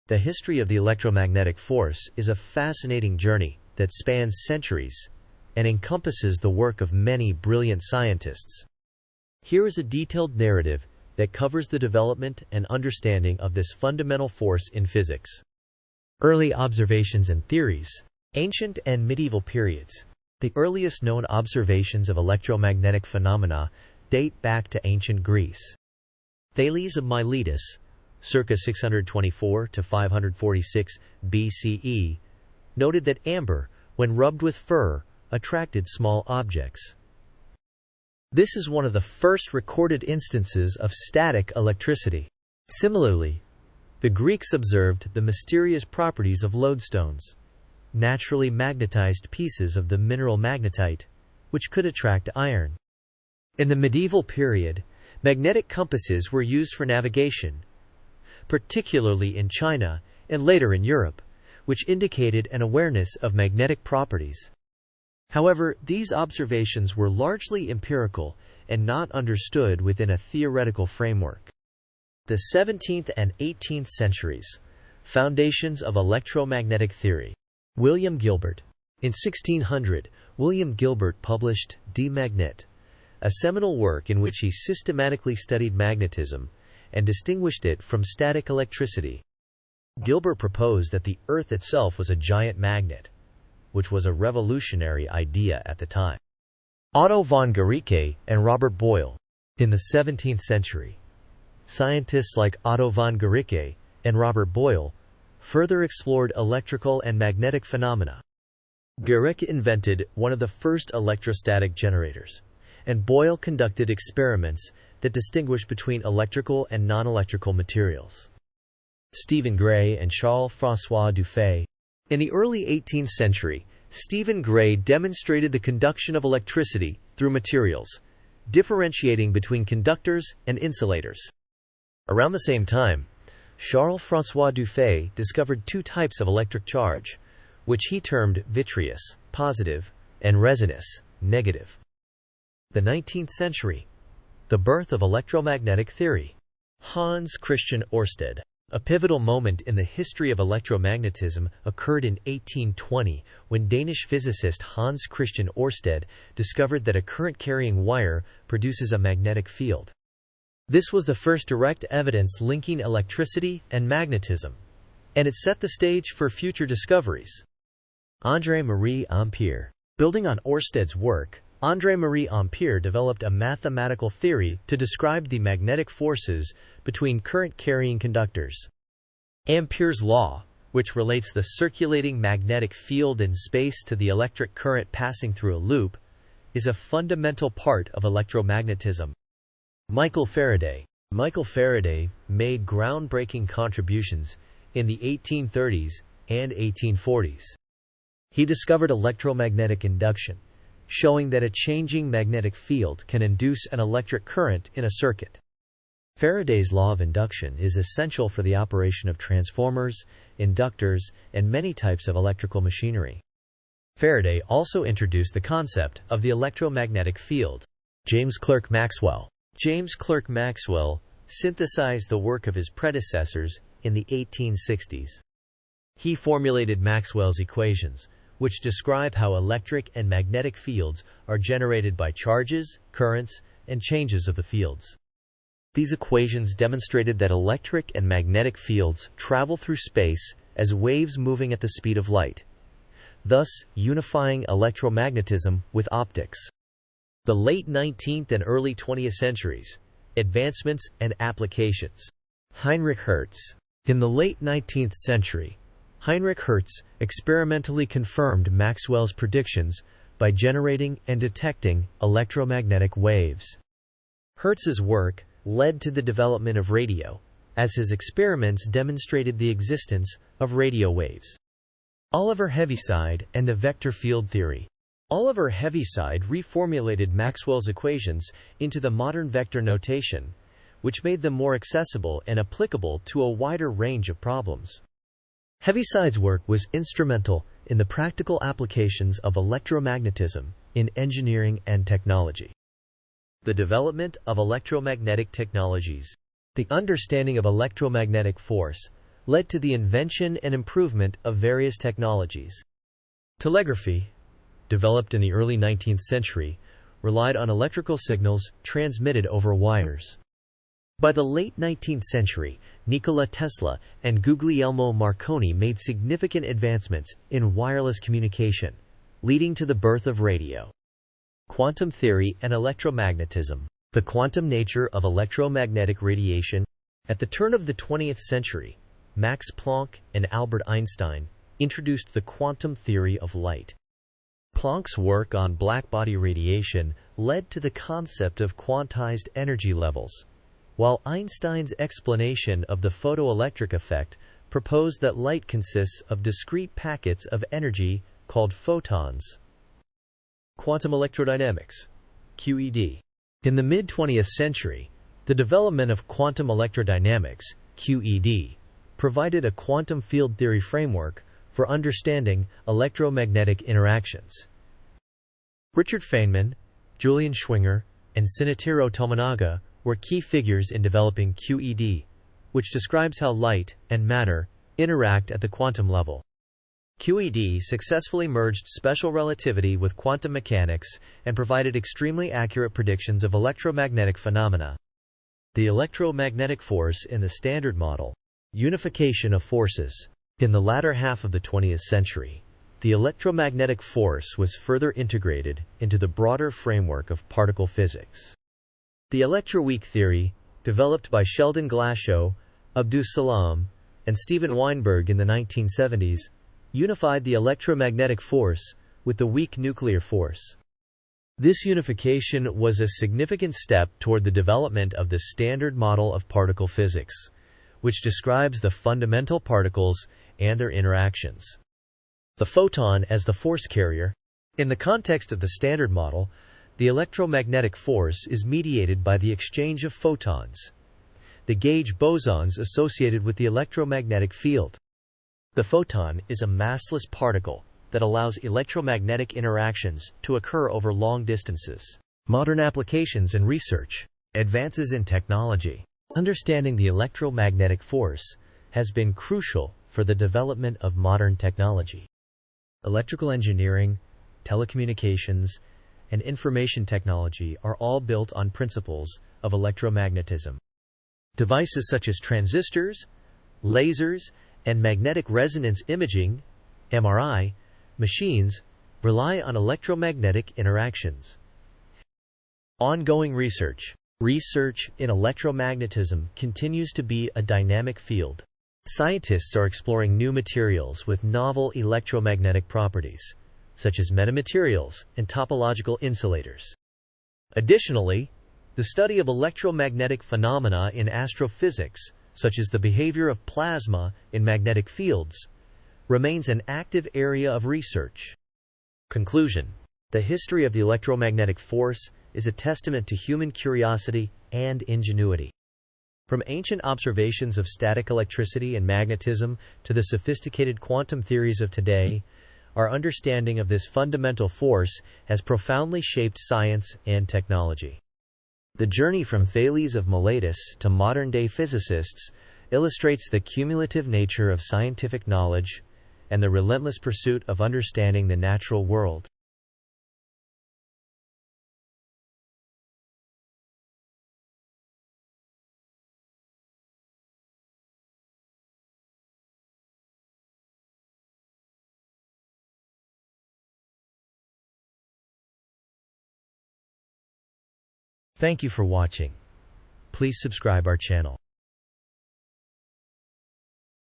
The history of the electromagnetic force is a fascinating journey that spans centuries and encompasses the work of many brilliant scientists. Here is a detailed narrative that covers the development and understanding of this fundamental force in physics. Early observations and theories. Ancient and medieval periods. The earliest known observations of electromagnetic phenomena date back to ancient Greece. Thales of Miletus, circa 624 to 546 BCE, noted that amber, when rubbed with fur, attracted small objects. This is one of the first recorded instances of static electricity. Similarly, the Greeks observed the mysterious properties of lodestones, naturally magnetized pieces of the mineral magnetite, which could attract iron. In the medieval period, magnetic compasses were used for navigation, particularly in China and later in Europe, which indicated an awareness of magnetic properties. However, these observations were largely empirical and not understood within a theoretical framework. The 17th and 18th centuries. Foundations of electromagnetic theory. William Gilbert. In 1600, William Gilbert published De Magnete, a seminal work in which he systematically studied magnetism and distinguished it from static electricity. Gilbert proposed that the Earth itself was a giant magnet, which was a revolutionary idea at the time. Otto von Guericke and Robert Boyle. In the 17th century, scientists like Otto von Guericke and Robert Boyle further explored electrical and magnetic phenomena. Guericke invented one of the first electrostatic generators, and Boyle conducted experiments that distinguished between electrical and non-electrical materials. Stephen Gray and Charles-François Dufay. In the early 18th century, Stephen Gray demonstrated the conduction of electricity through materials, differentiating between conductors and insulators. Around the same time, Charles-François Dufay discovered two types of electric charge, which he termed vitreous, positive, and resinous, negative. The 19th century. The birth of electromagnetic theory. Hans Christian Ørsted. A pivotal moment in the history of electromagnetism occurred in 1820 when Danish physicist Hans Christian Ørsted discovered that a current-carrying wire produces a magnetic field. This was the first direct evidence linking electricity and magnetism, and it set the stage for future discoveries. André-Marie Ampère. Building on Ørsted's work, André-Marie Ampère developed a mathematical theory to describe the magnetic forces between current-carrying conductors. Ampere's law, which relates the circulating magnetic field in space to the electric current passing through a loop, is a fundamental part of electromagnetism. Michael Faraday. Michael Faraday made groundbreaking contributions in the 1830s and 1840s. He discovered electromagnetic induction, showing that a changing magnetic field can induce an electric current in a circuit. Faraday's law of induction is essential for the operation of transformers, inductors, and many types of electrical machinery. Faraday also introduced the concept of the electromagnetic field. James Clerk Maxwell. James Clerk Maxwell synthesized the work of his predecessors in the 1860s. He formulated Maxwell's equations, which describe how electric and magnetic fields are generated by charges, currents, and changes of the fields. These equations demonstrated that electric and magnetic fields travel through space as waves moving at the speed of light, thus unifying electromagnetism with optics. The late 19th and early 20th centuries. Advancements and applications. Heinrich Hertz. In the late 19th century, Heinrich Hertz experimentally confirmed Maxwell's predictions by generating and detecting electromagnetic waves. Hertz's work led to the development of radio, as his experiments demonstrated the existence of radio waves. Oliver Heaviside and the vector field theory. Oliver Heaviside reformulated Maxwell's equations into the modern vector notation, which made them more accessible and applicable to a wider range of problems. Heaviside's work was instrumental in the practical applications of electromagnetism in engineering and technology. The development of electromagnetic technologies. The understanding of electromagnetic force led to the invention and improvement of various technologies. Telegraphy, developed in the early 19th century, relied on electrical signals transmitted over wires. By the late 19th century, Nikola Tesla and Guglielmo Marconi made significant advancements in wireless communication, leading to the birth of radio. Quantum theory and electromagnetism. The quantum nature of electromagnetic radiation. At the turn of the 20th century, Max Planck and Albert Einstein introduced the quantum theory of light. Planck's work on blackbody radiation led to the concept of quantized energy levels, while Einstein's explanation of the photoelectric effect proposed that light consists of discrete packets of energy called photons. Quantum electrodynamics, QED. In the mid-20th century, the development of quantum electrodynamics, QED, provided a quantum field theory framework for understanding electromagnetic interactions. Richard Feynman, Julian Schwinger, and Shinichiro Tominaga were key figures in developing QED, which describes how light and matter interact at the quantum level. QED successfully merged special relativity with quantum mechanics and provided extremely accurate predictions of electromagnetic phenomena. The electromagnetic force in the Standard Model. Unification of forces. In the latter half of the 20th century, the electromagnetic force was further integrated into the broader framework of particle physics. The electroweak theory, developed by Sheldon Glashow, Abdus Salam, and Steven Weinberg in the 1970s, unified the electromagnetic force with the weak nuclear force. This unification was a significant step toward the development of the Standard Model of particle physics, which describes the fundamental particles and their interactions. The photon as the force carrier. In the context of the Standard Model, the electromagnetic force is mediated by the exchange of photons, the gauge bosons associated with the electromagnetic field. The photon is a massless particle that allows electromagnetic interactions to occur over long distances. Modern applications and research. Advances in technology. Understanding the electromagnetic force has been crucial for the development of modern technology. Electrical engineering, telecommunications, and information technology are all built on principles of electromagnetism. Devices such as transistors, lasers, and magnetic resonance imaging (MRI) machines rely on electromagnetic interactions. Ongoing research. Research in electromagnetism continues to be a dynamic field. Scientists are exploring new materials with novel electromagnetic properties, such as metamaterials and topological insulators. Additionally, the study of electromagnetic phenomena in astrophysics, such as the behavior of plasma in magnetic fields, remains an active area of research. Conclusion. The history of the electromagnetic force is a testament to human curiosity and ingenuity. From ancient observations of static electricity and magnetism to the sophisticated quantum theories of today, our understanding of this fundamental force has profoundly shaped science and technology. The journey from Thales of Miletus to modern-day physicists illustrates the cumulative nature of scientific knowledge and the relentless pursuit of understanding the natural world. Thank you for watching. Please subscribe our channel.